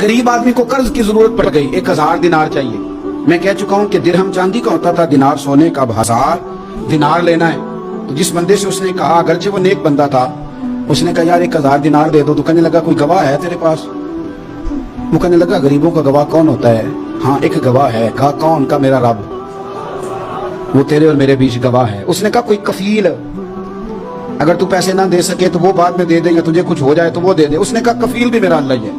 गरीब आदमी को कर्ज की जरूरत पड़ गई, 1000 दिनार चाहिए। मैं कह चुका हूं कि दिरहम चांदी का होता था, दिनार सोने का। अब 1000 दिनार लेना है। तो जिस बंदे से उसने कहा, अगरचे वो नेक बंदा था, उसने कहा यार 1000 दिनार दे दो। तो कहने लगा कोई गवाह है तेरे पास? वो कहने लगा गरीबों का गवाह कौन होता है? हाँ एक गवाह है। कहा कौन? का मेरा रब, वो तेरे और मेरे बीच गवाह है। उसने कहा कोई कफील, अगर तू पैसे ना दे सके तो वो बाद में दे दे, या तुझे कुछ हो जाए तो वो दे दे। उसने कहा कफील भी मेरा अल्लाह ही है।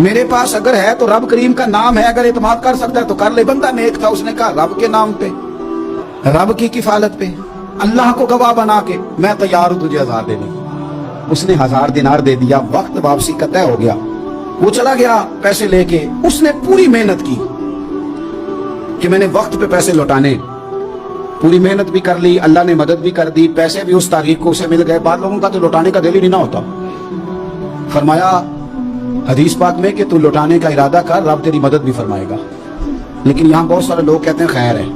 मेरे पास अगर है तो रब करीम का नाम है, अगर इत्माद कर सकता है तो कर ले। बंदा नेक था, उसने कहा रब के नाम पे, रब की किफालत पे, अल्लाह को गवाह बना के मैं तैयार हूं तुझे 1000 देने। उसने 1000 दिनार दे दिया। वक्त वापसी का तय हो गया। वो चला गया पैसे लेके। उसने पूरी मेहनत की कि मैंने वक्त पे पैसे लौटाने, पूरी मेहनत भी कर ली, अल्लाह ने मदद भी कर दी, पैसे भी उस तारीख को उसे मिल गए। बाद लोगों का तो लौटाने का दिल ही नहीं ना होता। फरमाया हदीस पाक में कि तू लौटाने का इरादा कर, रब तेरी मदद भी फरमाएगा। लेकिन यहाँ बहुत सारे लोग कहते हैं खैर है,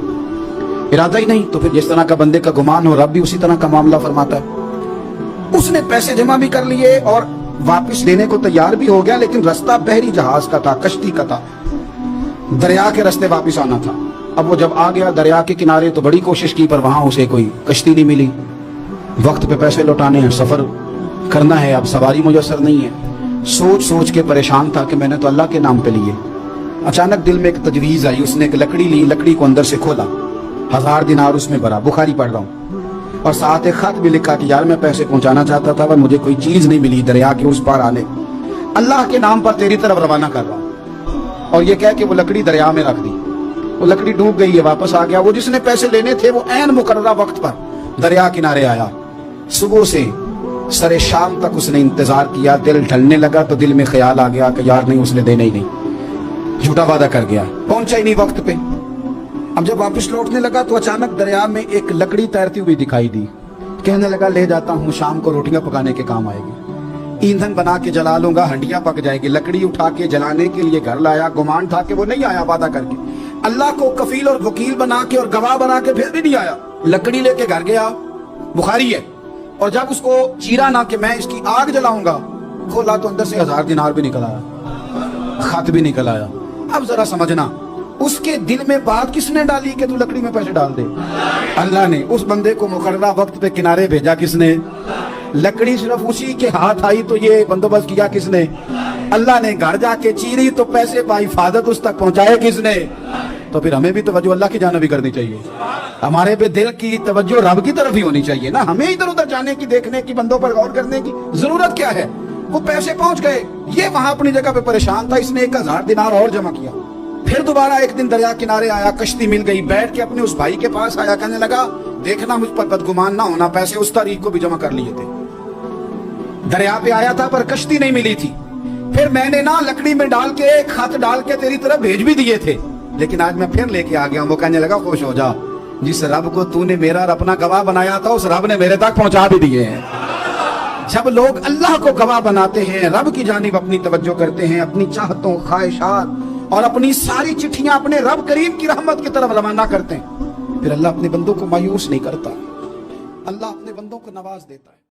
इरादा ही नहीं। तो फिर जिस तरह का बंदे का गुमान हो, रब भी उसी तरह का मामला फरमाता है। उसने पैसे जमा भी कर लिए और वापस देने को तैयार भी हो गया, लेकिन रास्ता बहरी जहाज का था, कश्ती का था, दरिया के रास्ते वापस आना था। अब वो जब आ गया दरिया के किनारे तो बड़ी कोशिश की, पर वहां उसे कोई कश्ती नहीं मिली। वक्त पे पैसे लौटाने हैं, सफर करना है, अब सवारी मुयसर नहीं है। सोच सोच के परेशान था कि मैंने तो अल्लाह के नाम पे लिए। अचानक दिल में एक तजवीज आई। उसने एक लकड़ी ली, लकड़ी को अंदर से खोला, 1000 दिनार उसमें भरा। बुखारी पढ़ रहा हूँ। और साथ एक खत भी लिखा कि यार मैं पैसे पहुंचाना चाहता था पर मुझे कोई चीज नहीं मिली, दरिया के उस पार आने, अल्लाह के नाम पर तेरी तरफ रवाना कर रहा हूं। और ये कह के वो लकड़ी दरिया में रख दी। वो लकड़ी डूब गई है, वापस आ गया। वो जिसने पैसे लेने थे वो ऐन मुकर्ररा वक्त पर दरिया किनारे आया। सुबह से सरे शाम तक उसने इंतजार किया। दिल ढलने लगा तो दिल में ख्याल आ गया कि यार नहीं, उसने देना ही नहीं, झूठा वादा कर गया, पहुंचा ही नहीं वक्त पे। अब जब वापस लौटने लगा तो अचानक दरिया में एक लकड़ी तैरती हुई दिखाई दी। कहने लगा ले जाता हूँ, शाम को रोटियां पकाने के काम आएगी, ईंधन बना के जला लूंगा, हंडियां पक जाएगी। लकड़ी उठा के जलाने के लिए घर लाया। गुमान था कि वो नहीं आया वादा करके, अल्लाह को कफील और वकील बना के और गवाह बना के फिर भी नहीं आया। लकड़ी लेके घर गया, बुखारी है। और जब उसको चीरा ना कि मैं इसकी आग जलाऊंगा, खोला तो अंदर से 1000 दिनार भी निकल आया, खत भी निकल आया। अब जरा समझना, उसके दिल में बात किसने डाली कि तू लकड़ी में पैसे डाल दे? अल्लाह ने। उस बंदे को मुकर्ररा वक्त पे किनारे भेजा किसने? लकड़ी सिर्फ उसी के हाथ आई तो ये बंदोबस्त किया किसने? अल्लाह ने। घर जाके चीरी तो पैसे बाहिफाजत उस तक पहुंचाए किसने? तो फिर हमें भी तवज्जो अल्लाह की जानिब भी करनी चाहिए। हमारे पे दिल की तवज्जो रब की तरफ ही होनी चाहिए ना। हमें इधर उधर जाने की, देखने की, बंदों पर गौर करने की जरूरत क्या है? वो पैसे पहुंच गए, ये वहां अपनी जगह पे परेशान था। इसने 1000 दिनार और जमा किया। फिर दोबारा एक दिन दरिया किनारे आया, कश्ती मिल गई, बैठ के अपने उस भाई के पास आया। कहने लगा देखना मुझ पर बदगुमान ना होना, पैसे उस तारीख को भी जमा कर लिए थे। दरिया पे आया था पर कश्ती नहीं मिली थी। फिर मैंने ना लकड़ी में डाल के, एक खत डाल के तेरी तरफ भेज भी दिए थे, लेकिन आज मैं फिर लेके आ गया हूं। वो कहने लगा खुश हो जा, जिस रब को तूने मेरा और अपना गवाह बनाया था उस रब ने मेरे तक पहुंचा भी दिए हैं। जब लोग अल्लाह को गवाह बनाते हैं, रब की जानिब अपनी तवज्जो करते हैं, अपनी चाहतों, ख्वाहिशात और अपनी सारी चिट्ठियां अपने रब करीम की रहमत की तरफ रवाना करते हैं, फिर अल्लाह अपने बंदों को मायूस नहीं करता, अल्लाह अपने बंदों को नवाज देता है।